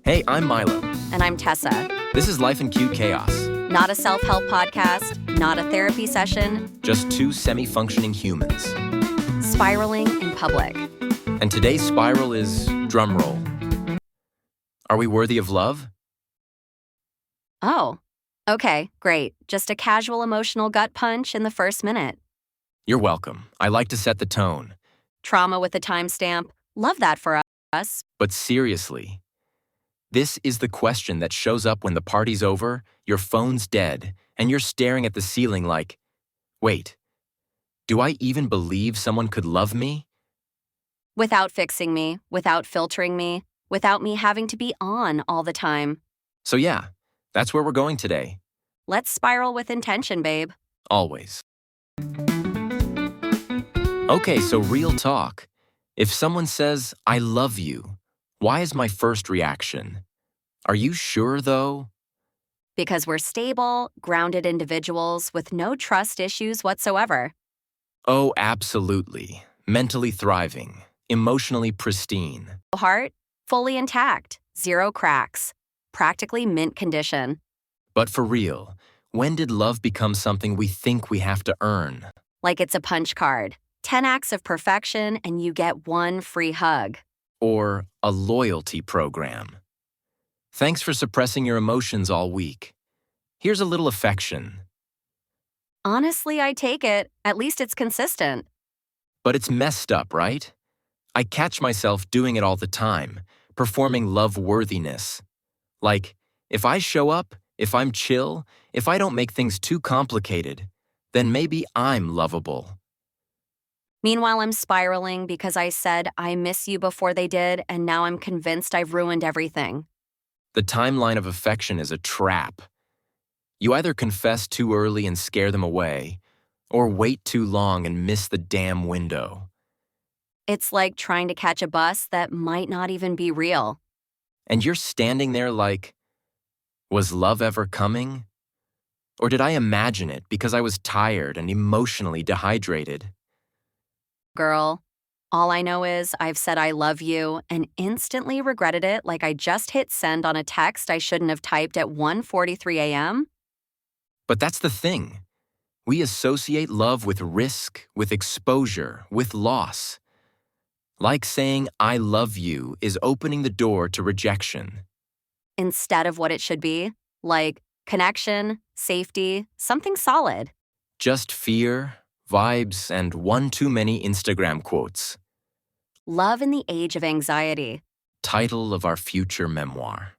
Hey, I'm Milo. And I'm Tessa. This is Life in Cute Chaos. Not a self-help podcast, not a therapy session. Just two semi-functioning humans. Spiraling in public. And today's spiral is drumroll. Are we worthy of love? Oh, okay, great. Just a casual emotional gut punch in the first minute. You're welcome. I like to set the tone. Trauma with a timestamp. Love that for us. But seriously, this is the question that shows up when the party's over, your phone's dead, and you're staring at the ceiling like, wait, do I even believe someone could love me? Without fixing me, without filtering me, without me having to be on all the time. So yeah, that's where we're going today. Let's spiral with intention, babe. Always. Okay, so real talk. If someone says, I love you, why is my first reaction? Are you sure, though? Because we're stable, grounded individuals with no trust issues whatsoever. Oh, absolutely. Mentally thriving, emotionally pristine. Heart, fully intact, zero cracks, practically mint condition. But for real, when did love become something we think we have to earn? Like it's a punch card. 10 acts of perfection and you get one free hug. Or a loyalty program. Thanks for suppressing your emotions all week. Here's a little affection. Honestly, I take it. At least it's consistent. But it's messed up, right? I catch myself doing it all the time, performing love-worthiness. Like, if I show up, if I'm chill, if I don't make things too complicated, then maybe I'm lovable. Meanwhile, I'm spiraling because I said I miss you before they did, and now I'm convinced I've ruined everything. The timeline of affection is a trap. You either confess too early and scare them away, or wait too long and miss the damn window. It's like trying to catch a bus that might not even be real. And you're standing there like, was love ever coming? Or did I imagine it because I was tired and emotionally dehydrated? Girl, all I know is I've said I love you and instantly regretted it like I just hit send on a text I shouldn't have typed at 1:43 a.m. But that's the thing. We associate love with risk, with exposure, with loss. Like saying, I love you is opening the door to rejection. Instead of what it should be, like connection, safety, something solid. Just fear, vibes, and one too many Instagram quotes. Love in the age of anxiety. Title of our future memoir.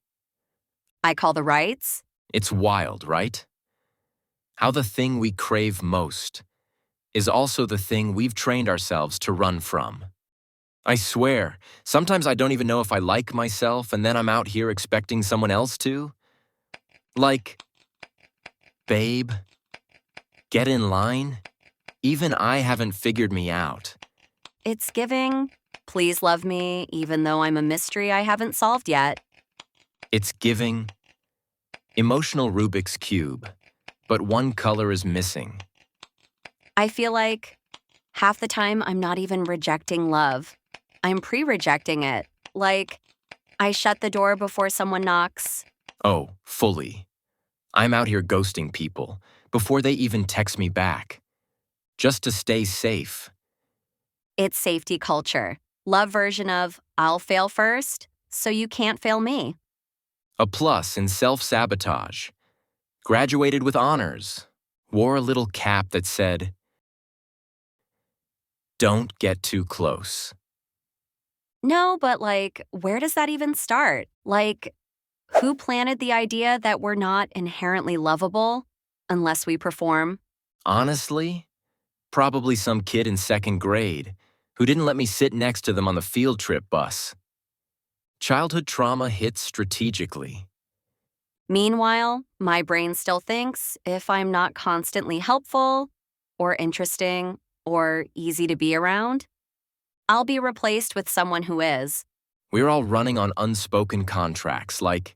I call the rights. It's wild, right? How the thing we crave most is also the thing we've trained ourselves to run from. I swear, sometimes I don't even know if I like myself, and then I'm out here expecting someone else to. Like, babe, get in line. Even I haven't figured me out. It's giving, please love me, even though I'm a mystery I haven't solved yet. It's giving, emotional Rubik's Cube, but one color is missing. I feel like half the time I'm not even rejecting love. I'm pre-rejecting it. Like, I shut the door before someone knocks. Oh, fully. I'm out here ghosting people before they even text me back. Just to stay safe. It's safety culture. Love version of, I'll fail first, so you can't fail me. A plus in self-sabotage. Graduated with honors. Wore a little cap that said, don't get too close. No, but like, where does that even start? Like, who planted the idea that we're not inherently lovable unless we perform? Honestly, probably some kid in second grade who didn't let me sit next to them on the field trip bus. Childhood trauma hits strategically. Meanwhile, my brain still thinks if I'm not constantly helpful or interesting or easy to be around, I'll be replaced with someone who is. We're all running on unspoken contracts like,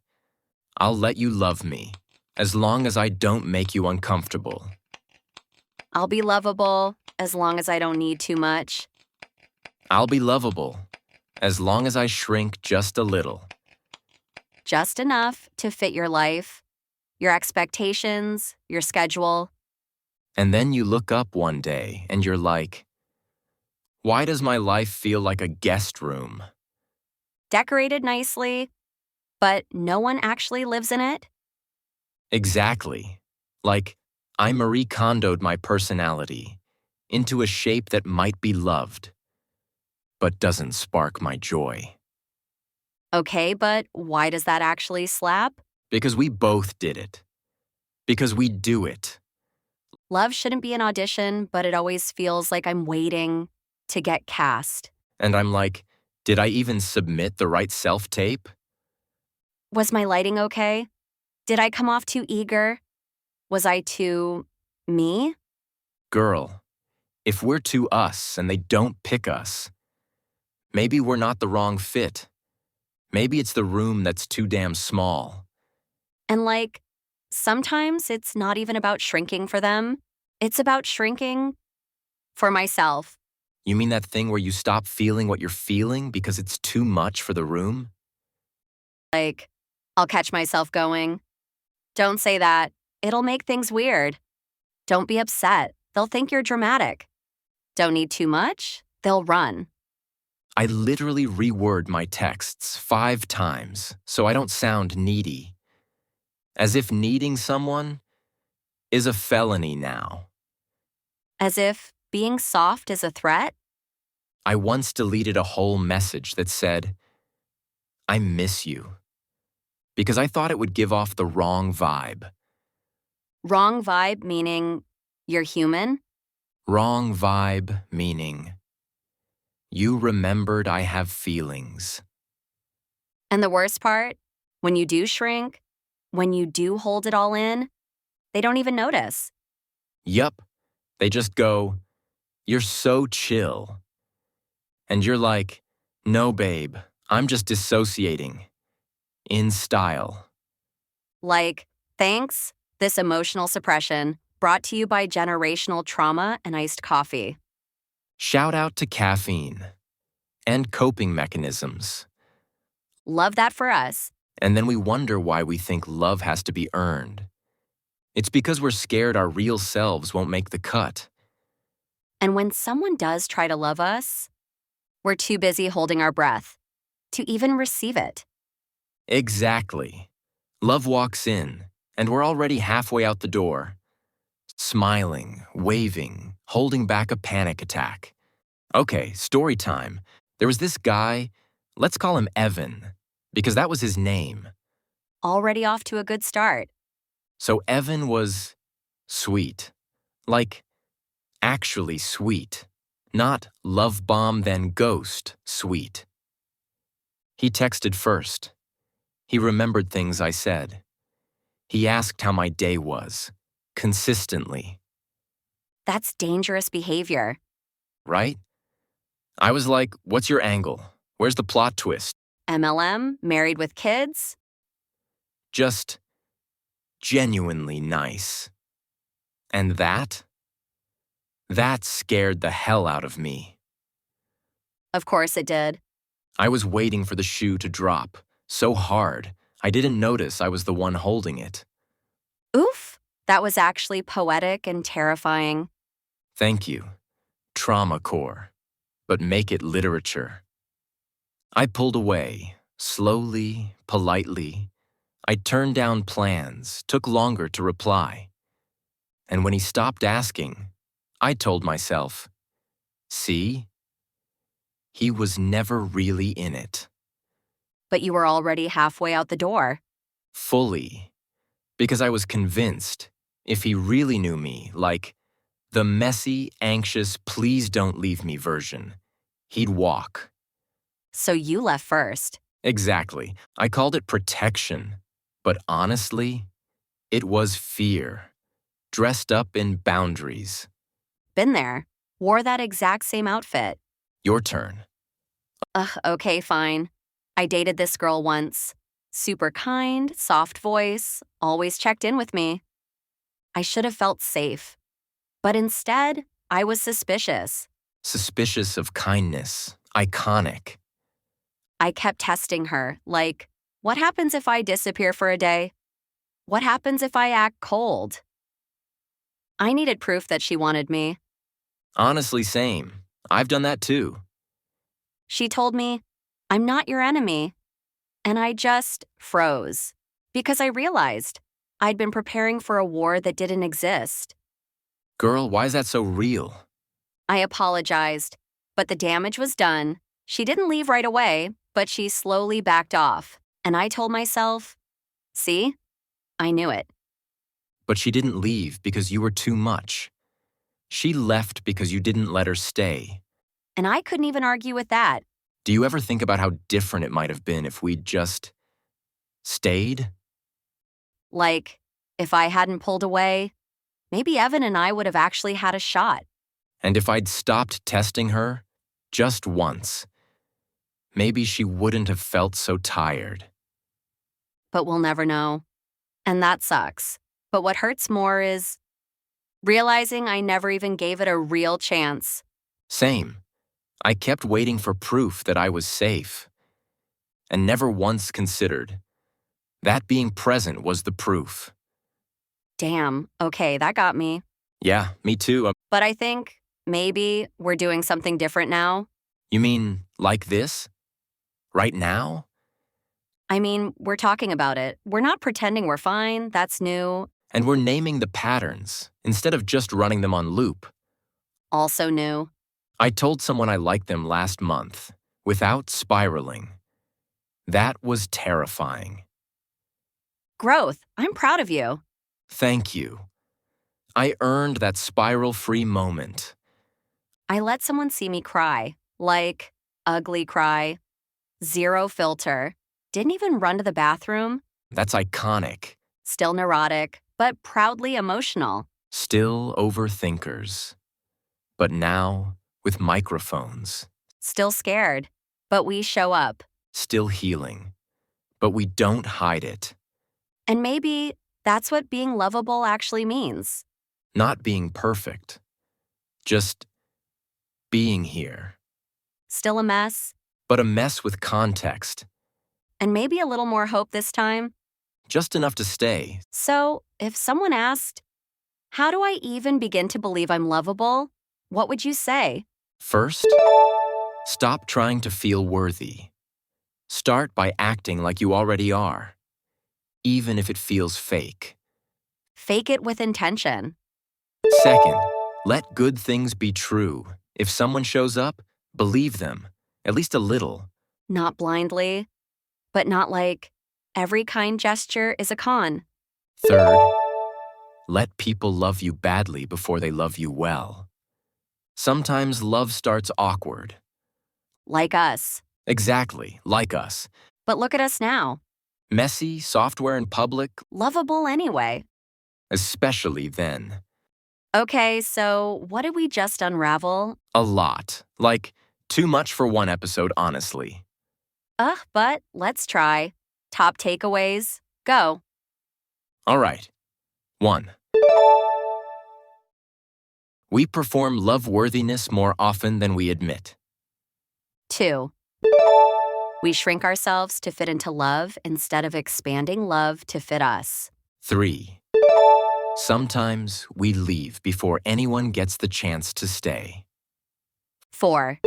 I'll let you love me as long as I don't make you uncomfortable. I'll be lovable as long as I don't need too much. I'll be lovable as long as I shrink just a little. just enough to fit your life, your expectations, your schedule. And then you look up one day and you're like, why does my life feel like a guest room? Decorated nicely, but no one actually lives in it. Exactly. Like, I Marie Kondoed my personality into a shape that might be loved, but doesn't spark my joy. Okay, but why does that actually slap? Because we both did it. Because we do it. Love shouldn't be an audition, but it always feels like I'm waiting to get cast. And I'm like, did I even submit the right self-tape? Was my lighting okay? Did I come off too eager? Was I too me? Girl, if we're too us and they don't pick us, maybe we're not the wrong fit. Maybe it's the room that's too damn small. And like, sometimes it's not even about shrinking for them. It's about shrinking for myself. You mean that thing where you stop feeling what you're feeling because it's too much for the room? Like, I'll catch myself going, don't say that. It'll make things weird. Don't be upset. They'll think you're dramatic. Don't need too much. They'll run. I literally reword my texts 5 times so I don't sound needy. As if needing someone is a felony now. As if being soft is a threat. I once deleted a whole message that said, I miss you, because I thought it would give off the wrong vibe. Wrong vibe meaning you're human. Wrong vibe meaning you remembered I have feelings. And the worst part, when you do shrink, when you do hold it all in, they don't even notice. Yup, they just go, you're so chill. And you're like, no babe, I'm just dissociating. In style. Like, thanks, this emotional suppression brought to you by generational trauma and iced coffee. Shout out to caffeine and coping mechanisms. Love that for us. And then we wonder why we think love has to be earned. It's because we're scared our real selves won't make the cut. And when someone does try to love us, we're too busy holding our breath to even receive it. Exactly. Love walks in, and we're already halfway out the door. Smiling, waving, holding back a panic attack. Okay, story time. There was this guy, let's call him Evan, because that was his name. Already off to a good start. So Evan was sweet. Like, actually sweet. Not love bomb then ghost sweet. He texted first. He remembered things I said. He asked how my day was, consistently. That's dangerous behavior. Right? I was like, what's your angle? Where's the plot twist? MLM, married with kids? Just genuinely nice. And that scared the hell out of me. Of course it did. I was waiting for the shoe to drop, so hard, I didn't notice I was the one holding it. Oof, that was actually poetic and terrifying. Thank you. Trauma core. But make it literature. I pulled away, slowly, politely. I turned down plans, took longer to reply. And when he stopped asking, I told myself, see? He was never really in it. But you were already halfway out the door. Fully. Because I was convinced, if he really knew me, like the messy, anxious, please don't leave me version, he'd walk. So you left first. Exactly. I called it protection. But honestly, it was fear, dressed up in boundaries. Been there. Wore that exact same outfit. Your turn. Ugh, okay, fine. I dated this girl once. Super kind, soft voice, always checked in with me. I should have felt safe. But instead, I was suspicious. Suspicious of kindness. Iconic. I kept testing her, like, What happens if I disappear for a day? What happens if I act cold? I needed proof that she wanted me. Honestly, same. I've done that too. She told me, I'm not your enemy. And I just froze because I realized I'd been preparing for a war that didn't exist. Girl, why is that so real? I apologized, but the damage was done. She didn't leave right away, but she slowly backed off. And I told myself, see, I knew it. But she didn't leave because you were too much. She left because you didn't let her stay. And I couldn't even argue with that. Do you ever think about how different it might have been if we'd just stayed? Like, if I hadn't pulled away, maybe Evan and I would have actually had a shot. And if I'd stopped testing her, just once, maybe she wouldn't have felt so tired. But we'll never know. And that sucks. But what hurts more is realizing I never even gave it a real chance. Same. I kept waiting for proof that I was safe, and never once considered that being present was the proof. Damn, okay, that got me. Yeah, me too. But I think maybe we're doing something different now. You mean like this? Right now? I mean, we're talking about it. We're not pretending we're fine. That's new. And we're naming the patterns instead of just running them on loop. Also new. I told someone I liked them last month, without spiraling. That was terrifying. Growth. I'm proud of you. Thank you. I earned that spiral-free moment. I let someone see me cry. Like, ugly cry. Zero filter. Didn't even run to the bathroom. That's iconic. Still neurotic, but proudly emotional. Still overthinkers. But now, with microphones. Still scared, but we show up. Still healing. But we don't hide it. And maybe that's what being lovable actually means. Not being perfect. Just being here. Still a mess, But a mess with context. and maybe a little more hope this time. Just enough to stay. So, if someone asked, how do I even begin to believe I'm lovable? What would you say? First, stop trying to feel worthy. Start by acting like you already are, even if it feels fake. Fake it with intention. Second, let good things be true. If someone shows up, believe them, at least a little. Not blindly, but not like every kind gesture is a con. Third, let people love you badly before they love you well. Sometimes love starts awkward. Like us. Exactly, like us. But look at us now. Messy, software in public, Lovable anyway. especially then. Okay, so what did we just unravel? A lot. Like, too much for one episode, honestly. But let's try. Top takeaways. Go. All right. 1. We perform love-worthiness more often than we admit. 2. We shrink ourselves to fit into love instead of expanding love to fit us. 3. Sometimes we leave before anyone gets the chance to stay. 4.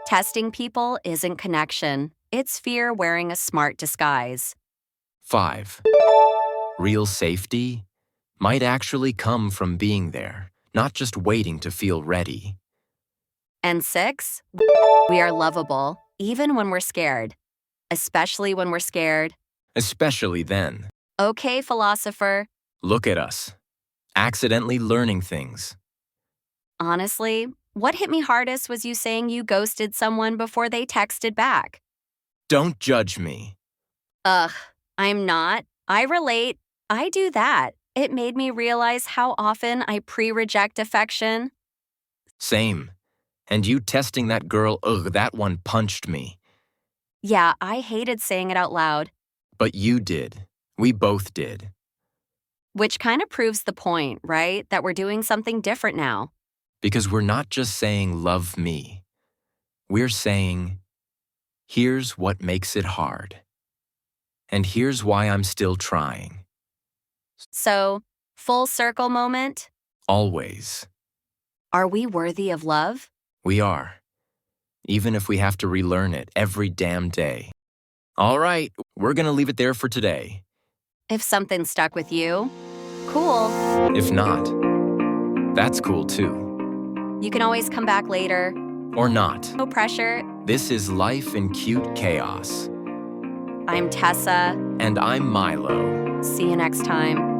Testing people isn't connection. It's fear wearing a smart disguise. 5. Real safety might actually come from being there, not just waiting to feel ready. And 6. We are lovable, even when we're scared. Especially when we're scared. Especially then. Okay, philosopher. Look at us. Accidentally learning things. Honestly, what hit me hardest was you saying you ghosted someone before they texted back. Don't judge me. Ugh, I'm not. I relate. I do that. It made me realize how often I pre-reject affection. Same. And you testing that girl, ugh, that one punched me. Yeah, I hated saying it out loud. But you did. We both did. Which kind of proves the point, right? That we're doing something different now. Because we're not just saying, love me. We're saying, here's what makes it hard. And here's why I'm still trying. So, full circle moment. Always. Are we worthy of love? We are. Even if we have to relearn it every damn day. All right, we're gonna leave it there for today. If something stuck with you, cool. If not, that's cool too. You can always come back later. Or not. No pressure. This is Life in Cute Chaos. I'm Tessa. And I'm Milo. See you next time.